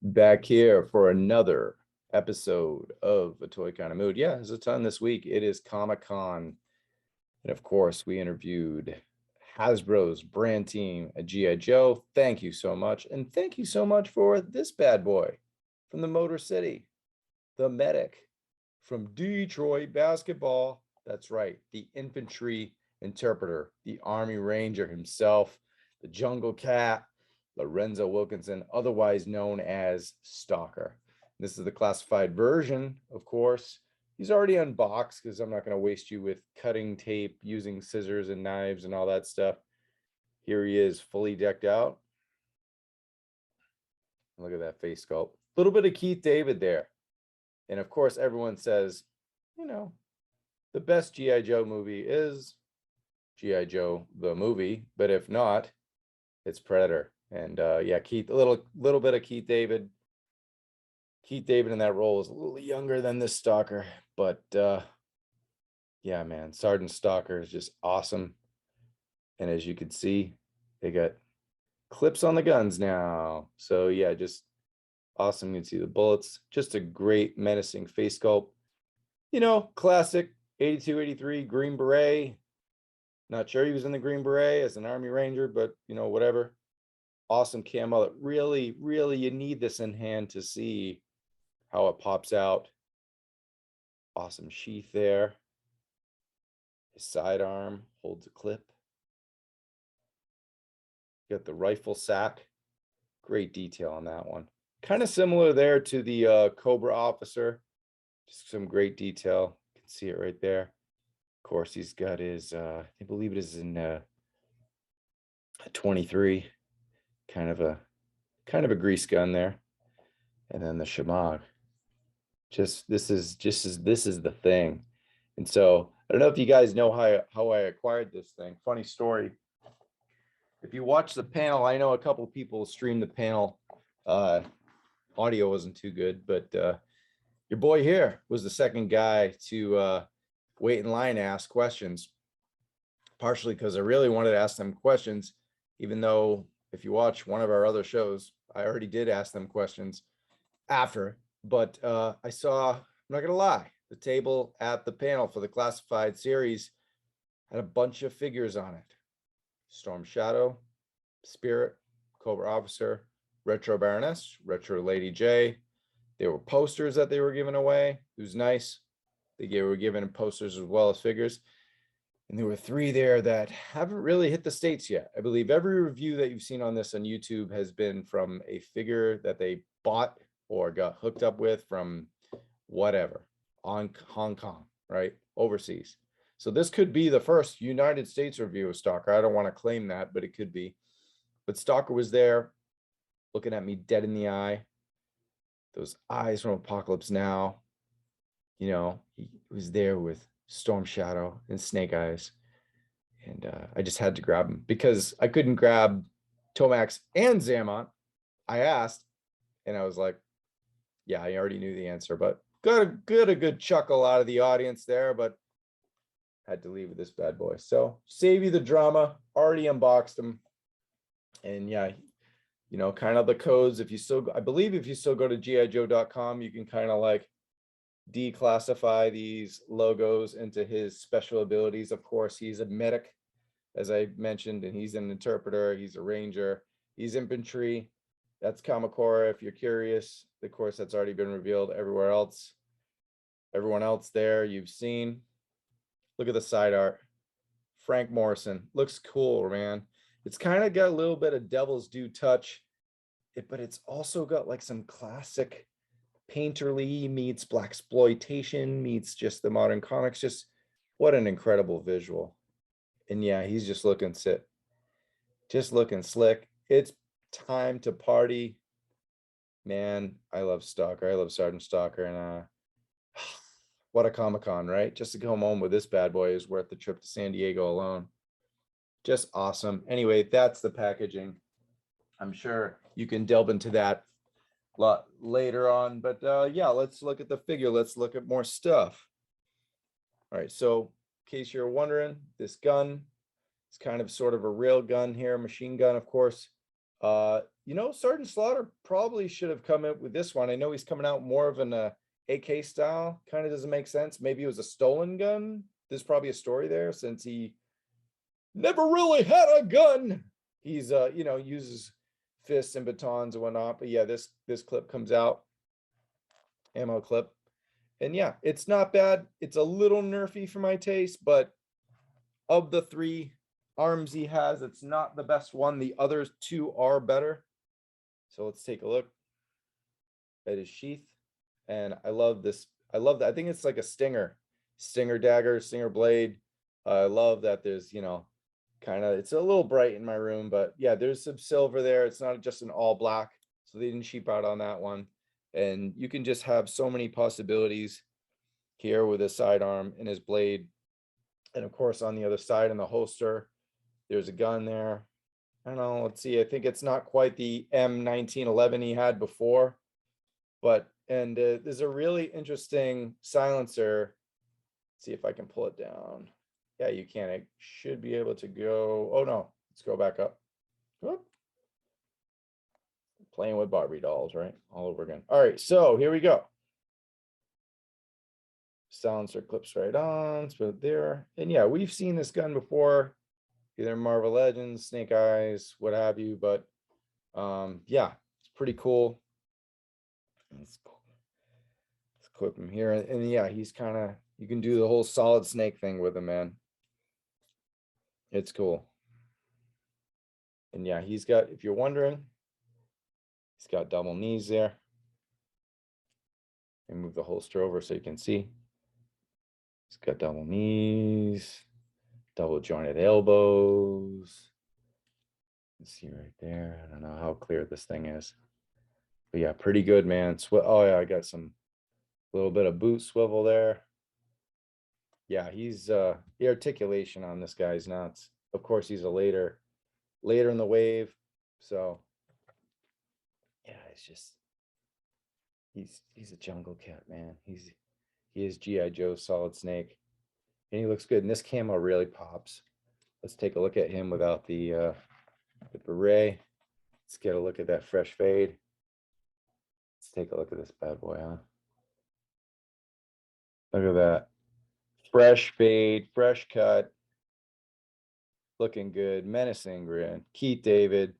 Back here for another episode of A Toy Kind of Mood. Yeah, there's a ton this week. It is Comic-Con. And of course, we interviewed Hasbro's brand team at G.I. Joe. Thank you so much. And thank you so much for this bad boy from the Motor City, the medic from Detroit basketball. That's right, the infantry interpreter, the Army Ranger himself, the Jungle Cat, Lorenzo Wilkinson, otherwise known as Stalker. This is the classified version, of course. He's already unboxed because I'm not going to waste you with cutting tape, using scissors and knives and all that stuff. Here he is, fully decked out. Look at that face sculpt. A little bit of Keith David there. And of course, everyone says, you know, the best G.I. Joe movie is G.I. Joe, the movie. But if not, it's Predator. And yeah, Keith, a little bit of Keith David. Keith David in that role is a little younger than this Stalker, but yeah, man, Sergeant Stalker is just awesome. And as you can see, they got clips on the guns now. So yeah, just awesome. You can see the bullets. Just a great menacing face sculpt. You know, classic 82, 83 Green Beret. Not sure he was in the Green Beret as an Army Ranger, but you know, whatever. Awesome camo that really, you need this in hand to see how it pops out. Awesome sheath there. His sidearm holds a clip. Got the rifle sack. Great detail on that one. Kind of similar there to the Cobra officer. Just some great detail. You can see it right there. Of course, he's got his, I believe it is in a 23. Kind of a grease gun there. And then the Shemagh. This is the thing. And so I don't know if you guys know how I acquired this thing. Funny story. If you watch the panel, I know a couple of people streamed the panel. Audio wasn't too good, but your boy here was the second guy to wait in line and ask questions. Partially because I really wanted to ask them questions, even though if you watch one of our other shows, I already did ask them questions after. But I saw, I'm not going to lie, the table at the panel for the classified series had a bunch of figures on it. Storm Shadow, Spirit, Cobra Officer, Retro Baroness, Retro Lady J. There were posters that they were giving away. It was nice. They were giving posters as well as figures. And there were 3 there that haven't really hit the States yet. I believe every review that you've seen on this on YouTube has been from a figure that they bought or got hooked up with from whatever, on Hong Kong, right? Overseas. So this could be the first United States review of Stalker. I don't want to claim that, but it could be. But Stalker was there looking at me dead in the eye. Those eyes from Apocalypse Now. You know, he was there with Storm Shadow and Snake Eyes. And I just had to grab him because I couldn't grab Tomax and Xamot. I asked, and I was like, yeah, I already knew the answer, but got a good chuckle out of the audience there, but had to leave with this bad boy. So save you the drama, already unboxed him. And yeah, you know, kind of the codes. If you still, I believe if you still go to gijoe.com, you can kind of like declassify these logos into his special abilities. Of course, he's a medic, as I mentioned, and he's an interpreter. He's a ranger. He's infantry. That's Kamakura, if you're curious. Of course, that's already been revealed everywhere else. Everyone else there you've seen. Look at the side art. Frank Morrison. Looks cool, man. It's kind of got a little bit of Devil's Due touch, but it's also got like some classic painterly meets blaxploitation meets just the modern comics. Just what an incredible visual. And yeah, he's just looking sick. Just looking slick. It's time to party. Man, I love Stalker. I love Sergeant Stalker. And what a Comic-Con, right? Just to come home with this bad boy is worth the trip to San Diego alone. Just awesome. Anyway, that's the packaging. I'm sure you can delve into that a lot later on. But yeah, let's look at the figure. Let's look at more stuff. All right, so in case you're wondering, this gun It's kind of sort of a rail gun here, machine gun, of course. You know, Sergeant Slaughter probably should have come up with this one. I know he's coming out more of an AK style. Kind of doesn't make sense. Maybe it was a stolen gun. There's probably a story there since he never really had a gun. He's you know, uses fists and batons and whatnot. But yeah, this clip comes out, ammo clip. And yeah, it's not bad. It's a little nerfy for my taste, but of the 3 arms he has, it's not the best one. The other 2 are better. So let's take a look at his sheath. And I love this. I love that. I think it's like a stinger dagger, stinger blade. I love that there's, you know, kind of, it's a little bright in my room, but yeah, there's some silver there. It's not just an all black. So they didn't cheap out on that one. And you can just have so many possibilities here with his sidearm and his blade. And of course, on the other side in the holster, there's a gun there. I don't know. Let's see. I think it's not quite the M1911 he had before, but, and there's a really interesting silencer. Let's see if I can pull it down. Yeah, you can. It should be able to go. Oh no, let's go back up. Whoop. Playing with Barbie dolls, right? All over again. All right, so here we go. Silencer clips right on, so there. And yeah, we've seen this gun before, either Marvel Legends, Snake Eyes, what have you, but yeah, it's pretty cool. Let's clip him here. And yeah, he's kind of, you can do the whole solid snake thing with him, man. It's cool. And yeah, he's got, if you're wondering, he's got double knees there. And move the holster over so you can see. He's got double knees, double jointed elbows. Let's see right there. I don't know how clear this thing is. But yeah, pretty good, man. Oh yeah, I got some little bit of boot swivel there. Yeah, he's the articulation on this guy's nuts. Of course, he's a later in the wave. So yeah, it's just he's a jungle cat, man. He is G.I. Joe Solid Snake. And he looks good. And this camo really pops. Let's take a look at him without the beret. Let's get a look at that fresh fade. Let's take a look at this bad boy, huh? Look at that. Fresh fade, fresh cut. Looking good. Menacing grin. Keith David.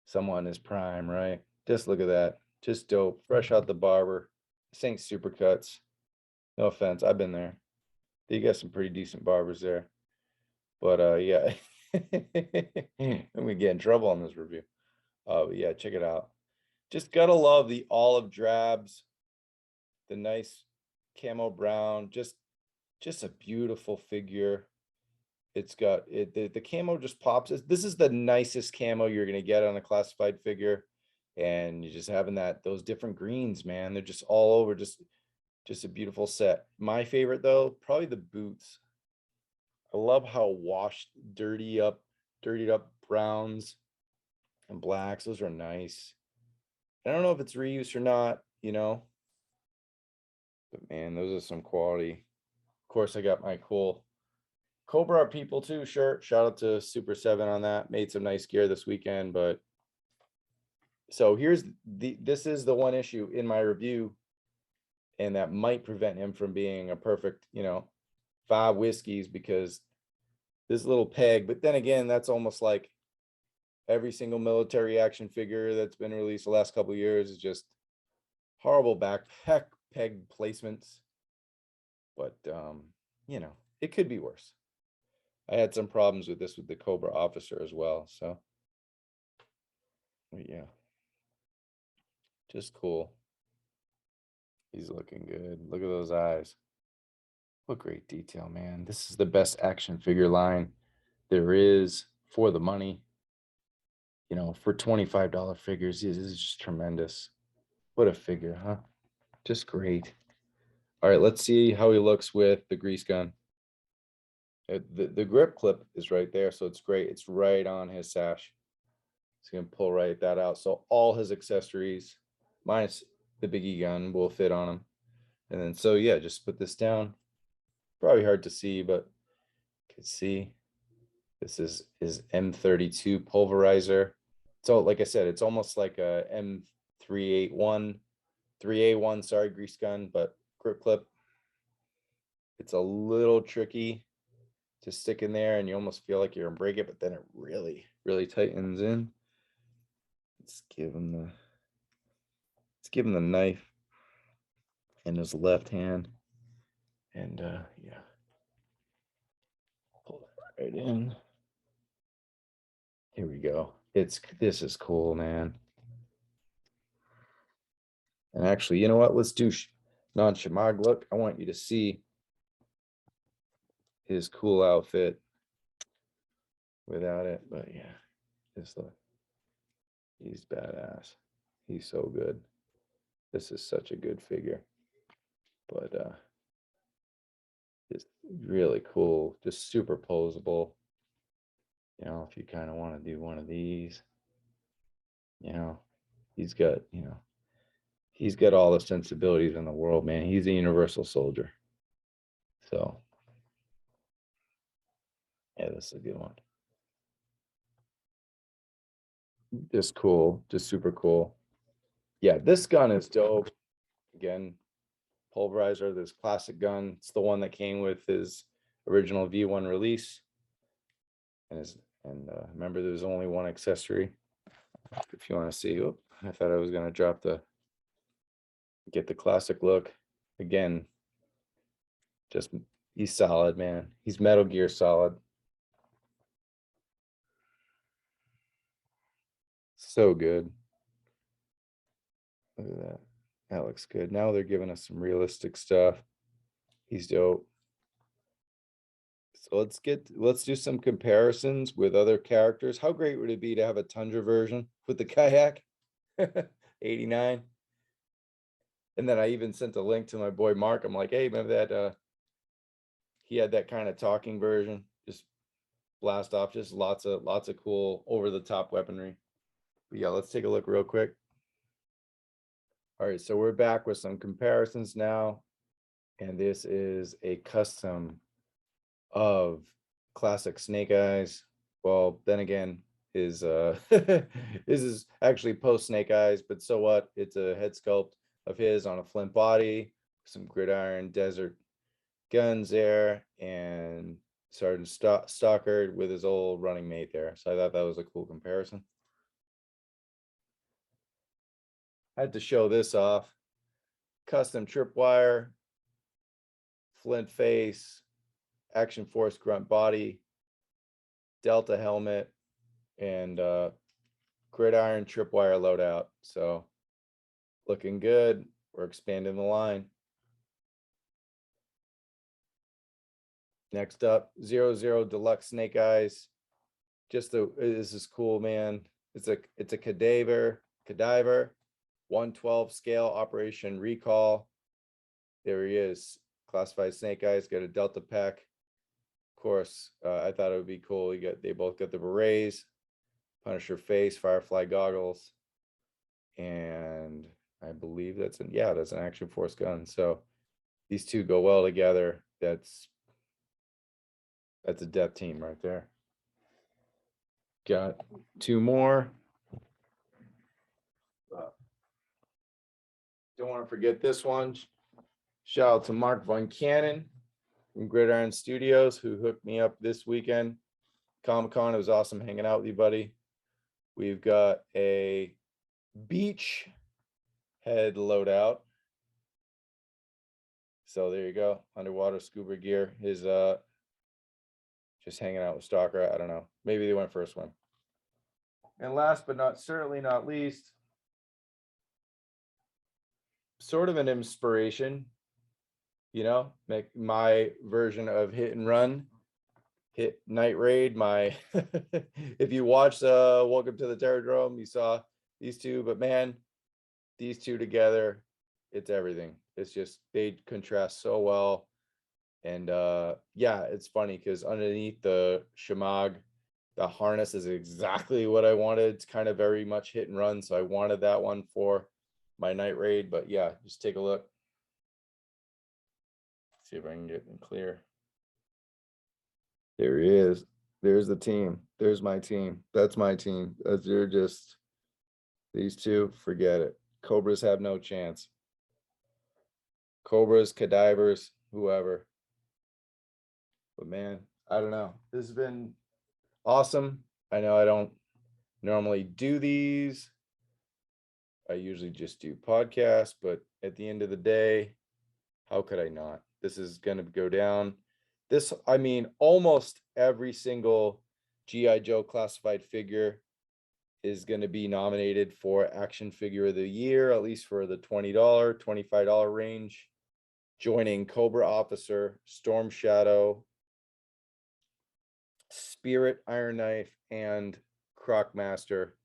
Someone in his prime, right? Just look at that. Just dope. Fresh out the barber. This ain't supercuts. No offense. I've been there. You got some pretty decent barbers there. But yeah. I'm gonna get in trouble on this review. But yeah, check it out. Just gotta love the olive drabs, the nice camo brown, just a beautiful figure. It's got it, the camo just pops. This is the nicest camo you're gonna get on a classified figure. And you're just having those different greens, man. They're just all over, just a beautiful set. My favorite though, probably the boots. I love how washed, dirtied up browns and blacks. Those are nice. I don't know if it's reuse or not, you know, but man, those are some quality. Of course, I got my cool Cobra people too shirt. Shout out to Super 7 on that. Made some nice gear this weekend, but so this is the one issue in my review, and that might prevent him from being a perfect, you know, 5 whiskeys, because this little peg. But then again, that's almost like every single military action figure that's been released the last couple of years is just horrible backpack peg placements. But you know, it could be worse. I had some problems with this with the Cobra officer as well. So yeah, just cool. He's looking good. Look at those eyes. What great detail, man. This is the best action figure line there is for the money. You know, for $25 figures, this is just tremendous. What a figure, huh? Just great. All right, let's see how he looks with the grease gun. The grip clip is right there, so it's great. It's right on his sash. So you can pull right that out. So all his accessories, minus the biggie gun, will fit on him. And then, so yeah, just put this down. Probably hard to see, but you can see. This is his M32 pulverizer. So like I said, it's almost like a M381, 3A1, sorry, grease gun, but grip clip. It's a little tricky to stick in there and you almost feel like you're gonna break it, but then it really, really tightens in. Let's give him the knife in his left hand. And yeah. Pull that right in. Here we go. This is cool, man. And actually, you know what? Let's do non-Shemagh look. I want you to see his cool outfit without it. But yeah, just look. He's badass. He's so good. This is such a good figure. But just really cool, just super posable. You know, if you kind of want to do one of these, you know, he's got all the sensibilities in the world, man. He's a universal soldier. So yeah, this is a good one. Just cool, just super cool. Yeah, this gun is dope. Again, pulverizer, this classic gun. It's the one that came with his original V1 release. And remember, there's only one accessory. If you want to see, oh, I thought I was gonna get the classic look. Again, just he's solid, man. He's Metal Gear solid. So good. Look at that. That looks good. Now they're giving us some realistic stuff. He's dope. So let's do some comparisons with other characters. How great would it be to have a Tundra version with the kayak? 89. And then I even sent a link to my boy Mark. I'm like, hey, remember that he had that kind of talking version, just blast off, just lots of cool over the top weaponry. But yeah, let's take a look real quick. All right, so we're back with some comparisons now. And this is a custom of classic Snake Eyes. Well, then again, his this is actually post Snake Eyes, but so what? It's a head sculpt of his on a flint body, some gridiron desert guns there, and Sergeant Stalker with his old running mate there. So I thought that was a cool comparison. I had to show this off. Custom tripwire, flint face, Action Force grunt body, Delta helmet, and gridiron tripwire loadout. So looking good. We're expanding the line. Next up, 00 Deluxe Snake Eyes. This is cool, man. It's a cadaver 112 scale Operation Recall. There he is, classified Snake Eyes, got a Delta pack. Of course, I thought it would be cool. They both got the berets, Punisher face, Firefly goggles, and I believe that's an Action Force gun. So these two go well together. That's a death team right there. Got two more. Don't want to forget this one. Shout out to Mark Von Cannon from Gridiron Studios, who hooked me up this weekend. Comic-Con, it was awesome hanging out with you, buddy. We've got a beach head loadout. So there you go, underwater scuba gear. His just hanging out with Stalker. I don't know. Maybe they went for a swim. And last but certainly not least, sort of an inspiration, make my version of hit and run, hit night raid. If you watched Welcome to the Terrordrome, you saw these two, but man, these two together, it's everything. It's just, they contrast so well. And yeah, it's funny because underneath the Shemagh, the harness is exactly what I wanted. It's kind of very much hit and run. So I wanted that one for my night raid. But yeah, just take a look. See if I can get it clear. There he is. There's the team. There's my team. That's my team. You're just these two. Forget it. Cobras have no chance. Cobras, cadavers, whoever. But man, I don't know. This has been awesome. I know I don't normally do these. I usually just do podcasts, but at the end of the day, how could I not? This is going to go down. This, I mean, almost every single G.I. Joe classified figure is going to be nominated for Action Figure of the Year, at least for the $20, $25 range. Joining Cobra Officer, Storm Shadow, Spirit Iron Knife, and Croc Master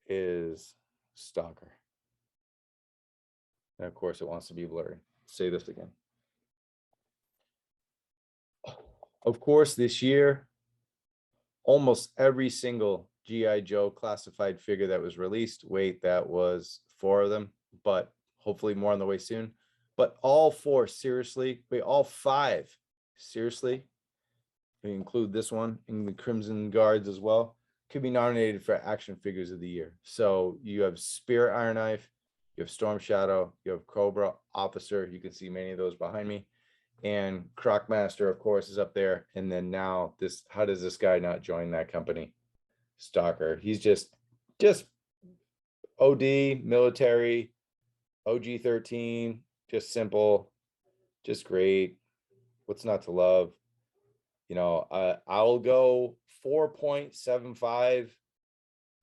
is Stalker. And of course, it wants to be blurry. Say this again. Of course, this year, almost every single G.I. Joe classified figure that was released, wait, that was 4 of them, but hopefully more on the way soon. But all 4, seriously, wait, all 5, seriously, we include this one in the Crimson Guards as well, could be nominated for Action Figures of the Year. So you have Spirit Iron Knife, you have Storm Shadow, you have Cobra Officer, you can see many of those behind me, and Croc Master, of course, is up there. And then now this, how does this guy not join that company? Stalker. He's just OD, military, OG-13, just simple, just great. What's not to love? You know, I'll go 4.75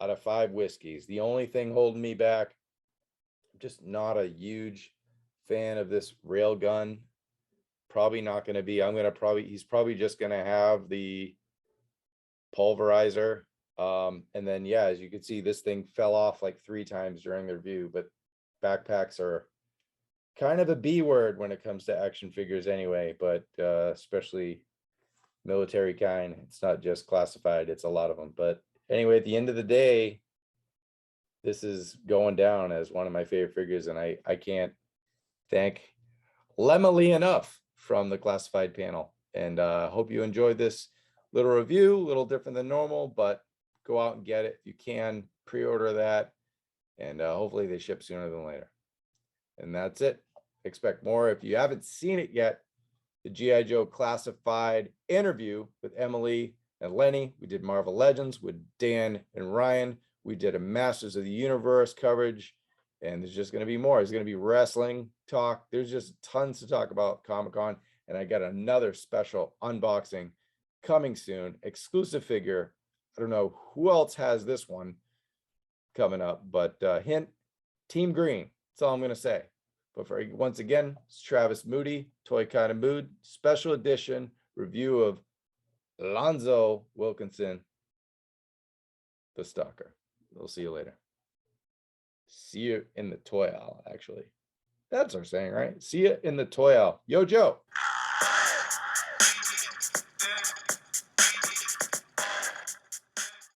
out of 5 whiskeys. The only thing holding me back, I'm just not a huge fan of this rail gun. Probably not going to be. He's probably just going to have the pulverizer. And then, yeah, as you can see, this thing fell off like 3 times during the review, but backpacks are kind of a B word when it comes to action figures anyway, but especially military kind. It's not just classified, it's a lot of them. But anyway, at the end of the day, this is going down as one of my favorite figures, and I can't thank Lemily enough from the classified panel. And hope you enjoyed this little review, a little different than normal, but go out and get it if you can. Pre-order that, and hopefully they ship sooner than later. And that's it. Expect more. If you haven't seen it yet, the G.I. Joe classified interview with Emily and Lenny. We did Marvel Legends with Dan and Ryan. We did a Masters of the Universe coverage, and there's just going to be more. There's going to be wrestling talk. There's just tons to talk about Comic-Con, and I got another special unboxing coming soon. Exclusive figure. I don't know who else has this one coming up, but hint, Team Green. That's all I'm going to say. But for once again, it's Travis Moody, Toy Kind of Mood, special edition review of Lonzo Wilkinson, the Stalker. We'll see you later. See you in the toy aisle, actually. That's our saying, right? See you in the toy aisle. Yo, Joe.